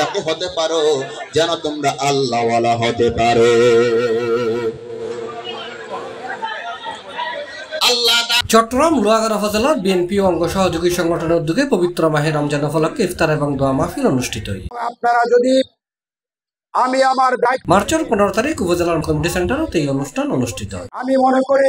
মুত্তাকি হতে পারো, যেন তোমরা আল্লাহওয়ালা হতে পারো। চট্টগ্রাম লোহাগাড়া উপজেলার বিএনপি অঙ্গ সহযোগী সংগঠনের উদ্যোগে পবিত্র মাহে রমজান উপলক্ষে ইফতার এবং দোয়া মাহফিল অনুষ্ঠিত হয়। আপনারা যদি মার্চের 15 তারিখ উপজেলার কমিটি সেন্টারে এই অনুষ্ঠান অনুষ্ঠিত হয়। আমি মনে করি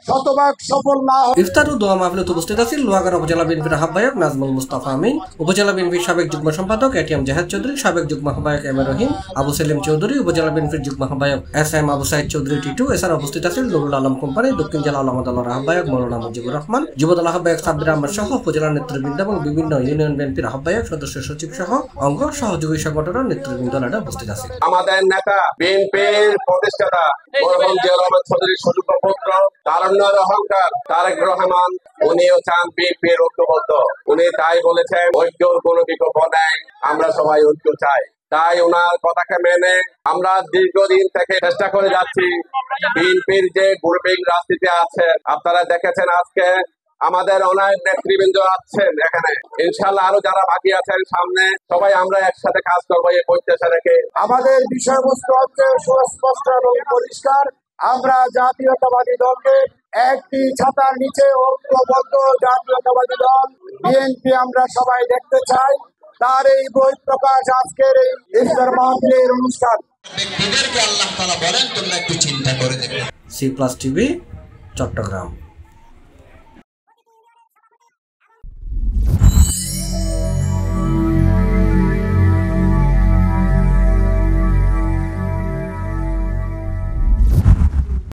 শতভাগ সফল না হয়। ইফতার ও দোয়া মাহফিলে উপস্থিত আছেন লোহাগাড়া উপজেলা বিএনপির আহ্বায়ক নাজমুল মুস্তাফা আমিন, উপজেলা বিএনপির সাবেক যুগ্ম সম্পাদক এটিএম জাহেদ চৌধুরী, সাবেক যুগ্ম আহ্বায়ক এম এ রহিম, আবু সেলিম চৌধুরী, উপজেলা বিএনপির যুগ্ম আহ্বায়ক এস এম আবু সাইদ চৌধুরী টিটু। এছাড়া উপস্থিত আছেন নুরুল আলম কোম্পানি, দক্ষিণ জেলা আলমা দলের আহ্বায়ক মৌলানা মুজিবুর রহমান, যুবদল আহ্বায়ক সাব্বির আহমদ সহ উপজেলার নেতৃবৃন্দ এবং বিভিন্ন ইউনিয়ন বিএনপির আহ্বায়ক, সদস্য সচিব সহ অঙ্গ সহযোগী সংগঠনের নেতৃবৃন্দরা উপস্থিত আছে। আমাদের নেতা বিএনপির প্রতিষ্ঠাতা মরহুম জিয়া রহমান চৌধুরীর সুযোগ্য পুত্র, তারুণ্যের অহংকার তারেক রহমান, উনিও চান বিএনপির ঐক্যবদ্ধ। উনি তাই বলেছেন ঐক্যর কোনো বিকল্প নেই, আমরা সবাই ঐক্য চাই। তাই ওনার কথাকে মেনে আমরা দীর্ঘদিন থেকে চেষ্টা করে যাচ্ছি। বিএনপির যে গ্রুপিং রাজনীতি আছে, আপনারা দেখেছেন আজকে আমাদের অনেক নেতৃবৃন্দ আছেন এখানে, ইনশাআল্লাহ আরো যারা বাকি আছেন সামনে, সবাই আমরা একসাথে কাজ করবো এই প্রত্যাশা রেখে। আমাদের বিষয়বস্তু হচ্ছে সুস্পষ্ট এবং পরিষ্কার। আমরা জাতীয়তাবাদী দলকে একটি ছাতার নিচে ঐক্যবদ্ধ জাতীয়তাবাদী দল বিএনপি আমরা সবাই দেখতে চাই। তার এই বই প্রকাশ আজকের এই ইফতার মাহফিলের অনুষ্ঠান। ব্যক্তিদেরকে আল্লাহ তাআলা বলেন তোমরা একটু চিন্তা করে দেখো। C plus TV, Chittagong.